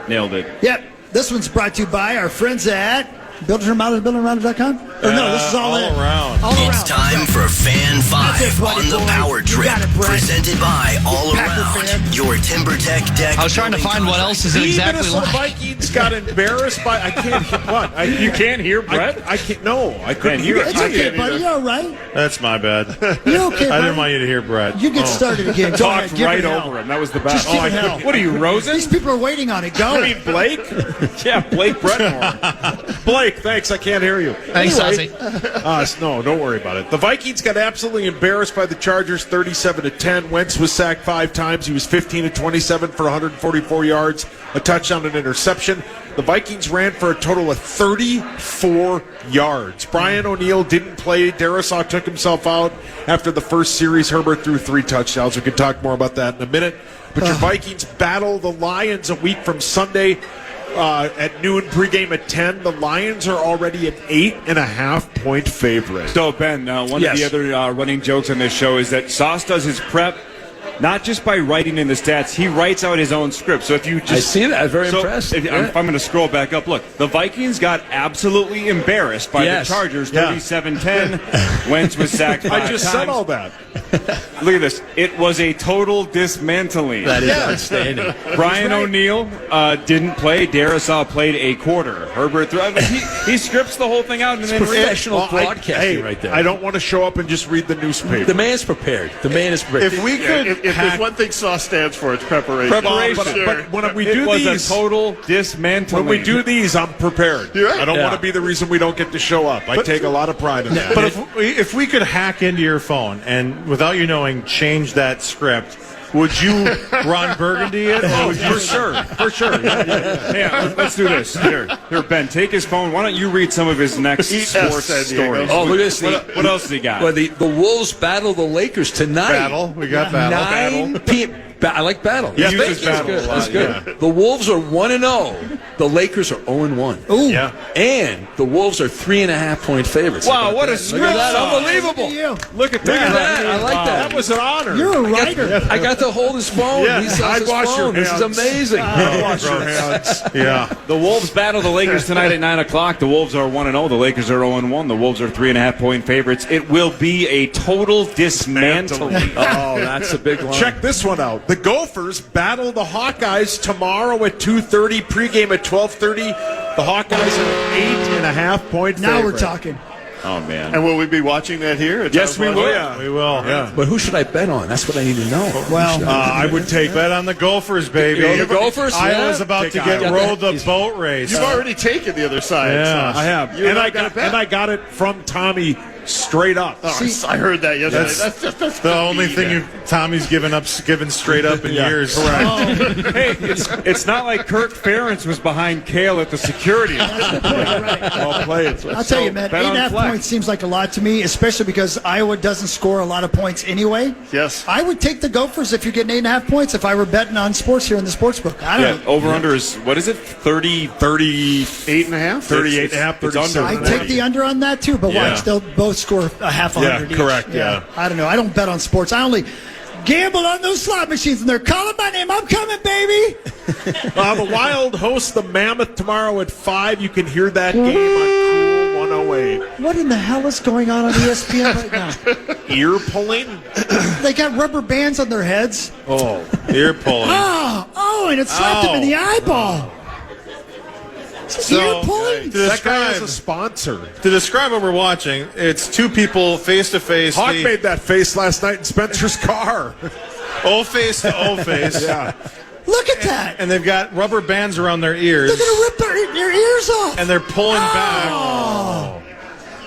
Speaker 5: Nailed it.
Speaker 3: Yep. This one's brought to you by our friends at buildersandremodelers.com. Or no, this is all
Speaker 6: around.
Speaker 3: All
Speaker 1: It's
Speaker 3: around.
Speaker 1: time for Fan 5
Speaker 3: buddy
Speaker 1: on the
Speaker 3: boy.
Speaker 1: Power
Speaker 3: You
Speaker 1: Trip.
Speaker 3: got it, Brett.
Speaker 1: Presented by All
Speaker 3: Packer
Speaker 1: Around,
Speaker 3: fan.
Speaker 1: your TimberTech deck.
Speaker 2: I was trying to find what else is it
Speaker 6: The
Speaker 2: exactly
Speaker 6: Minnesota
Speaker 2: like.
Speaker 6: Vikings got embarrassed by. I can't. What?
Speaker 5: You can't hear Brett?
Speaker 6: I can't. No, I couldn't
Speaker 5: Man,
Speaker 6: hear
Speaker 5: you-
Speaker 6: it.
Speaker 3: It's okay, buddy. You're all right.
Speaker 8: That's my bad.
Speaker 3: You're okay, buddy.
Speaker 8: I didn't want you to hear Brett.
Speaker 3: You get started again. Go ahead.
Speaker 5: Talked
Speaker 3: Give
Speaker 5: right
Speaker 3: it hell.
Speaker 5: over him. That was the best.
Speaker 3: Just give it hell.
Speaker 5: What are you, Rosen?
Speaker 3: These people are waiting on it. Go.
Speaker 6: I mean, Blake?
Speaker 5: Yeah, Blake Bretmore.
Speaker 6: Blake, thanks. I can't hear you.
Speaker 2: Thanks,
Speaker 6: Anyway,
Speaker 2: Saucy.
Speaker 6: no, don't worry about it. The Vikings got absolutely embarrassed by the Chargers, 37-10. Wentz was sacked 5 times. He was 15-27 for 144 yards, a touchdown, and interception. The Vikings ran for a total of 34 yards. Brian O'Neill didn't play. Darisaw took himself out after the first series. Herbert threw 3 touchdowns. We can talk more about that in a minute. But your Vikings battle the Lions a week from Sunday. At noon, pregame at 10. The Lions are already an 8.5-point favorite.
Speaker 5: So, Ben, one of the other running jokes on this show is that Sauce does his prep not just by writing in the stats, he writes out his own script. So if you just
Speaker 7: I see that. Very impressed.
Speaker 5: If I'm going to scroll back up, look, the Vikings got absolutely embarrassed by the Chargers, 37-10. Wentz was sacked 5
Speaker 6: I just
Speaker 5: times.
Speaker 6: said all that.
Speaker 5: Look at this. It was a total dismantling.
Speaker 7: That is outstanding.
Speaker 5: Brian O'Neill didn't play. Darisaw played a quarter. Herbert threw. He scripts the whole thing out and then
Speaker 7: Professional broadcasting right there.
Speaker 6: I don't want to show up and just read the newspaper.
Speaker 7: The man's prepared. The man is prepared.
Speaker 4: If we could, if there's one thing Sauce stands for, it's preparation.
Speaker 5: Preparation.
Speaker 6: But when we
Speaker 5: it
Speaker 6: do
Speaker 5: was
Speaker 6: these,
Speaker 5: a total dismantling.
Speaker 6: when we do these, I'm prepared.
Speaker 4: You're right.
Speaker 6: I don't want to be the reason we don't get to show up. I take a lot of pride in that.
Speaker 8: But if we could hack into your phone and, without you knowing, change that script, would you Ron Burgundy it?
Speaker 5: Oh, for sure. Yeah, let's do this. Here, Ben, take his phone. Why don't you read some of his next sports
Speaker 4: San Diego.
Speaker 5: stories?
Speaker 7: Oh, look at this.
Speaker 5: What else has he got?
Speaker 7: Well, the Wolves battle the Lakers tonight.
Speaker 8: Battle. We got battle.
Speaker 7: 9 p.m. I like battle.
Speaker 5: Yeah,
Speaker 7: Thank
Speaker 5: uses
Speaker 7: you. That's
Speaker 5: battle
Speaker 7: good.
Speaker 5: a lot,
Speaker 7: That's good. The Wolves are 1-0. The Lakers are 0-1.
Speaker 3: Ooh.
Speaker 8: Yeah.
Speaker 7: And the Wolves are 3.5-point favorites.
Speaker 5: Wow, what a
Speaker 7: Look
Speaker 5: script.
Speaker 7: at that. Unbelievable.
Speaker 3: You.
Speaker 5: Look at
Speaker 7: Look at that. I like that.
Speaker 6: That was an honor.
Speaker 3: You're a writer.
Speaker 7: I got to hold his phone.
Speaker 6: Yeah,
Speaker 7: He sells
Speaker 6: I'd
Speaker 7: his
Speaker 6: wash your
Speaker 7: phone. This is
Speaker 6: hands.
Speaker 7: amazing.
Speaker 6: Wash your hands. Yeah.
Speaker 5: The Wolves battle the Lakers tonight at 9 o'clock. The Wolves are 1-0. The Lakers are 0-1. The Wolves are 3.5-point favorites. It will be a total dismantling.
Speaker 7: Oh, that's a big one.
Speaker 6: Check this one out. The Gophers battle the Hawkeyes tomorrow at 2:30. Pregame at 12:30. The Hawkeyes are an 8.5-point favorite.
Speaker 3: Now we're talking.
Speaker 5: Oh, man.
Speaker 4: And will we be watching that here?
Speaker 5: Yes, we will.
Speaker 6: Yeah.
Speaker 8: We will.
Speaker 6: Yeah.
Speaker 7: But who should I bet on? That's what I need to know.
Speaker 3: Well,
Speaker 6: I would take
Speaker 8: Bet on the Gophers, baby.
Speaker 7: The Gophers?
Speaker 8: I
Speaker 7: Yeah.
Speaker 8: was about
Speaker 6: Take
Speaker 8: to get
Speaker 6: Iowa.
Speaker 8: rowed the boat race.
Speaker 4: You've already taken the other side.
Speaker 8: Yeah.
Speaker 4: Sauce.
Speaker 6: I have.
Speaker 4: You're
Speaker 6: And
Speaker 4: not
Speaker 6: I
Speaker 4: gonna
Speaker 6: got
Speaker 4: bet.
Speaker 6: and I got it from Tommy straight up.
Speaker 4: Oh, I heard that yesterday. That's
Speaker 8: the only thing Tommy's given straight up in years.
Speaker 5: Hey, it's not like Kirk Ferentz was behind Kale at the security.
Speaker 6: Well played.
Speaker 3: I'll tell you, man,
Speaker 5: bet on
Speaker 3: 8.5
Speaker 5: flex.
Speaker 3: points seems like a lot to me, especially because Iowa doesn't score a lot of points anyway.
Speaker 4: Yes.
Speaker 3: I would take the Gophers if you're getting 8.5 points if I were betting on sports here in the sports book. I don't know.
Speaker 5: Over-under is, what is it, 38.5?
Speaker 6: 38.5,
Speaker 5: It's under.
Speaker 3: I take the under on that too, but watch, they'll both score a half 100 each.
Speaker 6: Correct, yeah.
Speaker 3: I don't know. I don't bet on sports. I only gamble on those slot machines, and they're calling my name. I'm coming, baby.
Speaker 6: The Wild host the Mammoth tomorrow at 5. You can hear that game on Cool 108.
Speaker 3: What in the hell is going on ESPN right now?
Speaker 6: Ear pulling?
Speaker 3: They got rubber bands on their heads.
Speaker 8: Oh, ear pulling.
Speaker 3: Oh, and it slapped him in the eyeball. Ear pulling?
Speaker 6: That guy has a sponsor.
Speaker 8: To describe what we're watching, it's two people face to face.
Speaker 6: Hawk made that face last night in Spencer's car.
Speaker 8: O face to O face.
Speaker 6: Yeah.
Speaker 3: Look at that.
Speaker 8: And they've got rubber bands around their ears.
Speaker 3: They're going to rip their ears off.
Speaker 8: And they're pulling back.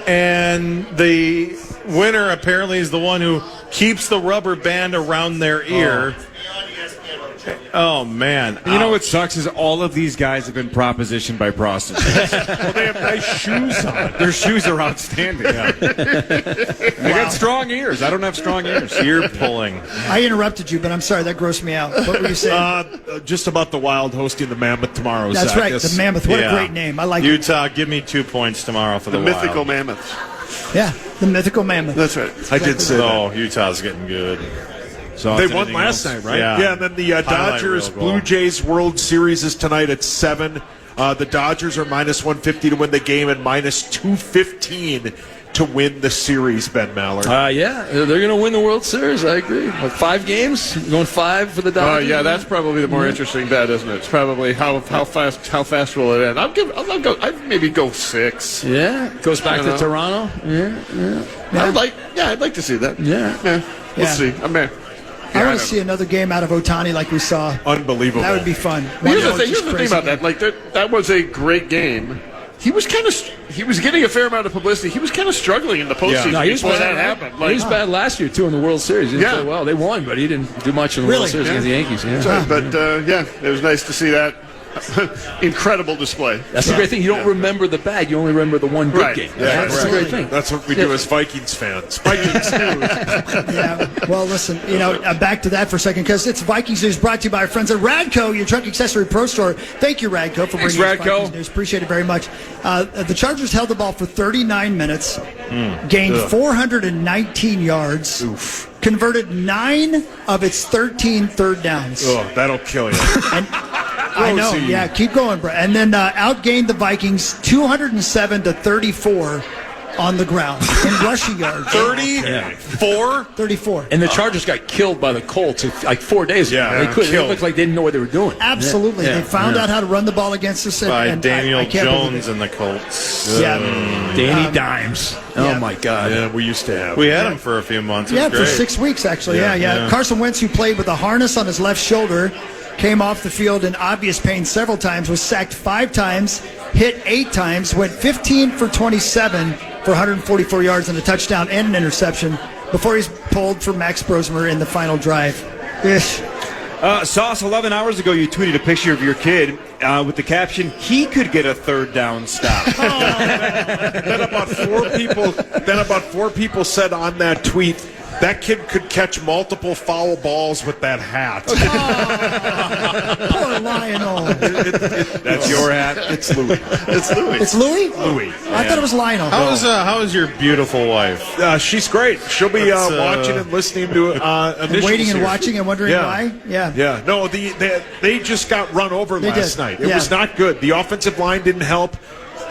Speaker 8: And the winner apparently is the one who keeps the rubber band around their ear. Oh, man.
Speaker 5: You know what sucks is all of these guys have been propositioned by prostitutes.
Speaker 6: Well, they have nice shoes on.
Speaker 5: Their shoes are outstanding. Yeah. They got strong ears. I don't have strong ears.
Speaker 8: Ear pulling.
Speaker 3: I interrupted you, but I'm sorry. That grossed me out. What were you saying?
Speaker 6: Just about the Wild hosting the Mammoth tomorrow.
Speaker 3: That's
Speaker 6: Zach.
Speaker 3: right. The Mammoth. What a great name. I like
Speaker 8: Utah, give me 2 points tomorrow for the Wild.
Speaker 4: mythical Mammoths.
Speaker 3: Yeah, the mythical Mammoth.
Speaker 4: That's right.
Speaker 6: I did say that.
Speaker 8: Oh, Utah's getting good.
Speaker 6: So they won last night, right?
Speaker 8: Yeah.
Speaker 6: And then the Dodgers Blue Jays World Series is tonight at 7. The Dodgers are minus 150 to win the game and minus 215 to win the series, Ben Maller.
Speaker 7: Yeah, they're going to win the World Series. I agree. What, 5 games? Going 5 for the Dodgers?
Speaker 4: Yeah, that's probably the more interesting bet, isn't it? It's probably how fast will it end? I'd maybe go 6.
Speaker 7: Yeah, goes back to Toronto. Yeah.
Speaker 4: I'd like to see that.
Speaker 7: Yeah.
Speaker 4: We'll see.
Speaker 3: I want to see another game out of Ohtani like we saw.
Speaker 6: Unbelievable.
Speaker 3: That would be fun.
Speaker 4: Here's the thing about that. Like that was a great game. He was getting a fair amount of publicity. He was kind of struggling in the postseason before that happened.
Speaker 7: He was bad last year too in the World Series. He didn't play well. They won, but he didn't do much in the World Series against the Yankees. Yeah.
Speaker 4: Right. But it was nice to see that. Incredible display.
Speaker 7: That's the great thing. You don't remember the bad. You only remember the one good game.
Speaker 6: Yeah,
Speaker 7: that's the great thing.
Speaker 6: That's what we do as Vikings fans. Vikings news.
Speaker 3: Yeah. Well, listen, back to that for a second because it's Vikings news brought to you by our friends at Radco, your truck accessory pro store. Thank you, Radco, for bringing us Vikings news. Appreciate it very much. The Chargers held the ball for 39 minutes, gained 419 yards. Oof. Converted 9 of its 13 third downs.
Speaker 6: Oh, that'll kill you.
Speaker 3: I know. Yeah, keep going, bro. And then outgained the Vikings 207-34 on the ground in rushing yards.
Speaker 6: 34?
Speaker 7: And the Chargers got killed by the Colts like 4 days ago.
Speaker 6: Yeah,
Speaker 7: they couldn't. It looked like they didn't know what they were doing.
Speaker 3: Absolutely. They found out how to run the ball against us.
Speaker 8: By Daniel Jones and the Colts.
Speaker 3: Yeah.
Speaker 7: Danny Dimes. Oh, my God.
Speaker 6: Yeah, we used to have.
Speaker 8: We had him for a few months. It was
Speaker 3: for
Speaker 8: great.
Speaker 3: 6 weeks, actually. Yeah. Carson Wentz, who played with a harness on his left shoulder, came off the field in obvious pain several times, was sacked 5 times, hit 8 times, went 15 for 27 for 144 yards and a touchdown and an interception before he's pulled for Max Brosmer in the final drive. Ish.
Speaker 5: Sauce, 11 hours ago, you tweeted a picture of your kid with the caption, "He could get a third down stop."
Speaker 6: Then about 4 people said on that tweet, that kid could catch multiple foul balls with that hat.
Speaker 3: Poor Lionel.
Speaker 5: That's your hat.
Speaker 6: It's Louis.
Speaker 3: It's Louis?
Speaker 6: Louis.
Speaker 3: I thought it was Lionel.
Speaker 8: How is your beautiful wife?
Speaker 6: She's great. She'll be watching and listening to initials
Speaker 3: waiting and
Speaker 6: here.
Speaker 3: watching and wondering why?
Speaker 6: Yeah. No, they just got run over last night. It was not good. The offensive line didn't help,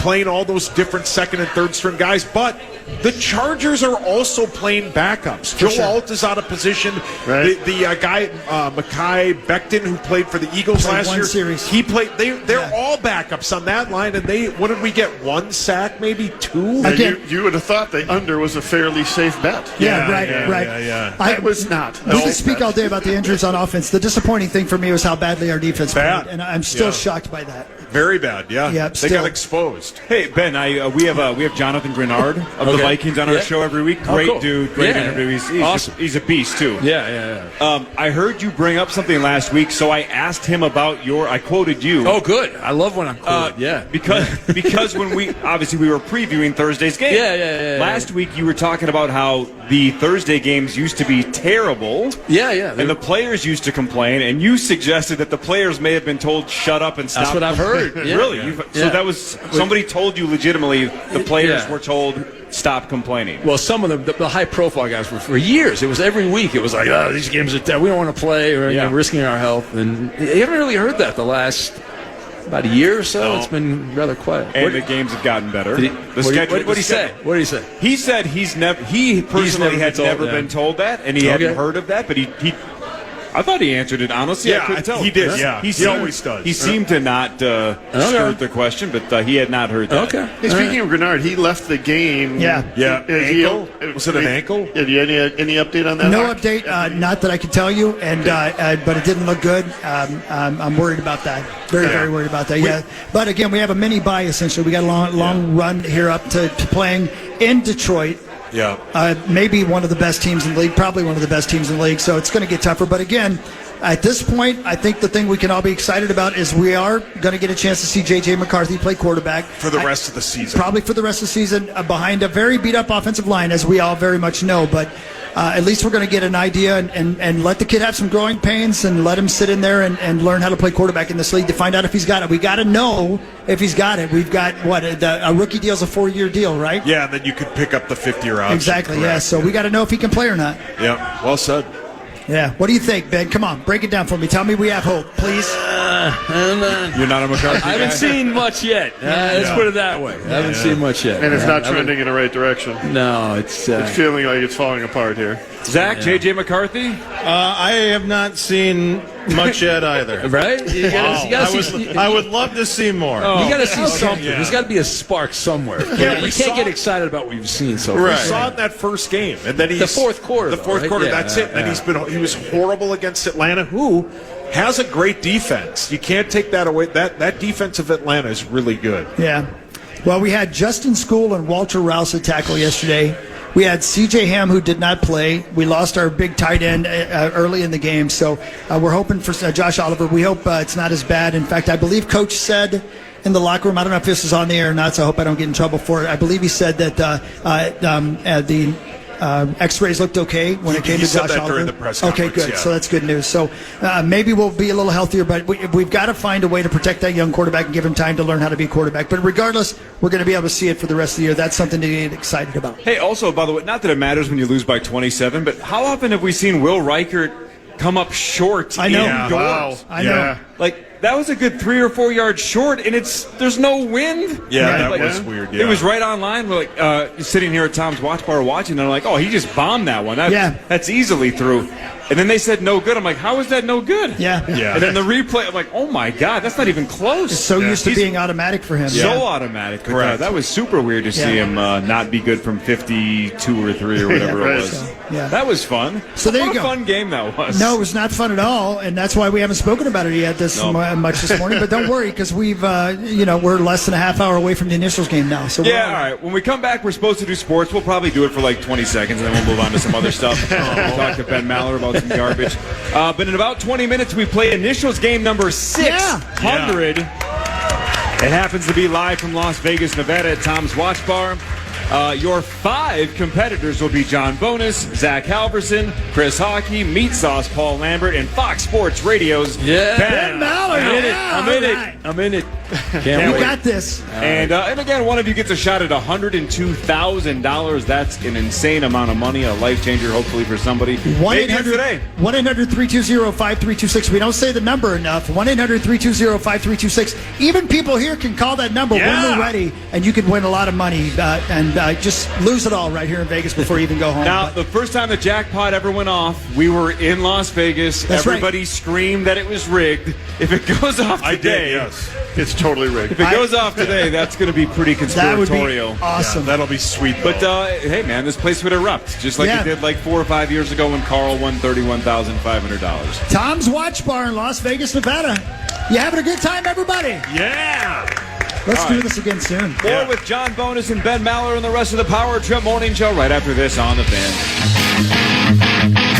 Speaker 6: playing all those different second and third string guys, but the Chargers are also playing backups. Joe Alt is out of position.
Speaker 4: Right.
Speaker 6: The guy, Mekhi Becton, who played for the Eagles last year,
Speaker 3: series.
Speaker 6: he played. They're all backups on that line, and what did we get? 1 sack, maybe 2?
Speaker 4: You would have thought the under was a fairly safe bet.
Speaker 3: Right.
Speaker 4: It was not.
Speaker 3: We can speak all day about the injuries on offense. The disappointing thing for me was how badly our defense played, and I'm still shocked by that.
Speaker 6: Very bad,
Speaker 3: Yeah,
Speaker 6: they got exposed. list.
Speaker 5: Hey Ben, we have Jonathan Grenard of the Vikings on our show every week. Great
Speaker 7: cool.
Speaker 5: dude, great interview. He's
Speaker 7: awesome.
Speaker 5: He's a beast too.
Speaker 7: Yeah.
Speaker 5: I heard you bring up something last week, so I asked him about I quoted you.
Speaker 7: Oh, good. I love when I'm quoted.
Speaker 5: Because when we were previewing Thursday's game.
Speaker 7: Yeah.
Speaker 5: Last week you were talking about how the Thursday games used to be terrible.
Speaker 7: Yeah.
Speaker 5: And the players used to complain, and you suggested that the players may have been told shut up and stop.
Speaker 7: That's what I've heard. Yeah.
Speaker 5: Really? So that was somebody told you legitimately the players were told stop complaining.
Speaker 7: Well, some of them, the high-profile guys, were for years. It was every week. It was like, oh, these games are we don't want to play, or risking our health. And you haven't really heard that the last about a year or so. No. It's been rather quiet.
Speaker 5: And the games have gotten better.
Speaker 7: What did he say? What did he say?
Speaker 5: He said he personally had never been told that, and he hadn't heard of that, but he I thought he answered it honestly. I couldn't tell.
Speaker 6: He did. Yeah, he always does.
Speaker 5: He seemed to not skirt the question, but he had not heard that.
Speaker 4: Okay. Hey, speaking of Grenard, he left the game.
Speaker 3: Yeah.
Speaker 6: Ankle? Was it an ankle?
Speaker 4: Any update on that?
Speaker 3: No update. Not that I could tell you, and but it didn't look good. I'm worried about that. Very worried about that. Yeah. But again, we have a mini bye essentially. We got a long run here up to playing in Detroit.
Speaker 6: Yeah.
Speaker 3: Maybe one of the best teams in the league, probably one of the best teams in the league, so it's going to get tougher. But again, at this point, I think the thing we can all be excited about is we are going to get a chance to see J.J. McCarthy play quarterback.
Speaker 6: For the rest of the season.
Speaker 3: Probably for the rest of the season, behind a very beat-up offensive line, as we all very much know. But at least we're going to get an idea and let the kid have some growing pains and let him sit in there and learn how to play quarterback in this league to find out if he's got it. We got to know if he's got it. We've got, a rookie deal is a 4-year deal, right?
Speaker 6: Yeah, and then you could pick up the 5th-year option.
Speaker 3: Exactly, correct. Yeah. So we got to know if he can play or not.
Speaker 6: Yeah, well said.
Speaker 3: Yeah. What do you think, Ben? Come on, break it down for me. Tell me we have hope, please.
Speaker 5: You're not a McCarthy
Speaker 7: I haven't seen much yet. Let's put it that way. I haven't seen much yet.
Speaker 4: And it's not trending in the right direction.
Speaker 7: No, it's
Speaker 4: feeling like it's falling apart here.
Speaker 5: Zach, J.J. McCarthy?
Speaker 8: I have not seen much yet either.
Speaker 7: Right?
Speaker 8: I would love to see more.
Speaker 7: You got to see something. There's got to be a spark somewhere. You can't get excited about what you've seen so far.
Speaker 6: We saw it in that first game, and then
Speaker 7: the fourth quarter.
Speaker 6: The fourth quarter. That's it. And he was horrible against Atlanta, who has a great defense. You can't take that away. That defense of Atlanta is really good.
Speaker 3: Yeah. Well, we had Justin School and Walter Rouse at tackle yesterday. We had C.J. Ham, who did not play. We lost our big tight end early in the game, so we're hoping for Josh Oliver. We hope it's not as bad. In fact, I believe Coach said in the locker room, I don't know if this is on the air or not, so I hope I don't get in trouble for it. I believe he said that the X-rays looked okay when it came to Josh Oliver.
Speaker 6: During the press conference,
Speaker 3: okay, good. Yeah. So that's good news. So maybe we'll be a little healthier, but we've got to find a way to protect that young quarterback and give him time to learn how to be a quarterback. But regardless, we're going to be able to see it for the rest of the year. That's something to get excited about.
Speaker 5: Hey, also, by the way, not that it matters when you lose by 27, but how often have we seen Will Reichert come up short?
Speaker 3: I know.
Speaker 5: Indoors?
Speaker 4: Wow.
Speaker 3: I know.
Speaker 5: That was a good 3 or 4 yards short, and there's no wind.
Speaker 6: Yeah, that was weird. Yeah.
Speaker 5: It was right online. We're sitting here at Tom's Watch Bar watching, and I'm like, oh, he just bombed that one. That's easily through. And then they said no good. I'm like, how is that no good?
Speaker 3: Yeah.
Speaker 5: And then the replay, I'm like, oh my God, that's not even close.
Speaker 3: It's so used to being automatic for him.
Speaker 5: So automatic. Correct. That was super weird to see him not be good from 52 or 3 or whatever it was.
Speaker 3: So,
Speaker 5: that was fun.
Speaker 3: So there you go.
Speaker 5: What a fun game that was.
Speaker 3: No, it was not fun at all, and that's why we haven't spoken about it yet much this morning. But don't worry, because we're less than a half hour away from the initials game now. So
Speaker 5: all right. When we come back, we're supposed to do sports. We'll probably do it for like 20 seconds, and then we'll move on to some other stuff. We'll talk to Ben Maller about some garbage. But in about 20 minutes, we play initials game number 600. It happens to be live from Las Vegas, Nevada at Tom's Watch Bar. Your 5 competitors will be John Bonus, Zach Halverson, Chris Hockey, Meat Sauce Paul Lambert, and Fox Sports Radio's Ben
Speaker 3: Maller.
Speaker 7: I'm in it.
Speaker 3: You got this.
Speaker 5: And again, one of you gets a shot at $102,000. That's an insane amount of money, a life changer, hopefully for somebody.
Speaker 3: 1-800-320-5326. We don't say the number enough. 1-800-320-5326. Even people here can call that number when they're ready, and you can win a lot of money and just lose it all right here in Vegas before you even go home.
Speaker 5: Now, the first time the jackpot ever went off, we were in Las Vegas. Everybody screamed that it was rigged. If it goes off today,
Speaker 6: I did, yes.
Speaker 4: It's totally rigged.
Speaker 5: If it goes off today, that's going to be pretty conspiratorial.
Speaker 3: That would be awesome.
Speaker 6: Yeah, that'll be sweet.
Speaker 5: But hey, man, this place would erupt just like it did like 4 or 5 years ago when Carl won $31,500.
Speaker 3: Tom's Watch Bar in Las Vegas, Nevada. You having a good time, everybody?
Speaker 6: Yeah.
Speaker 3: Let's do this again soon.
Speaker 5: More with John Bonus and Ben Maller and the rest of the Power Trip Morning Show right after this on The Fan.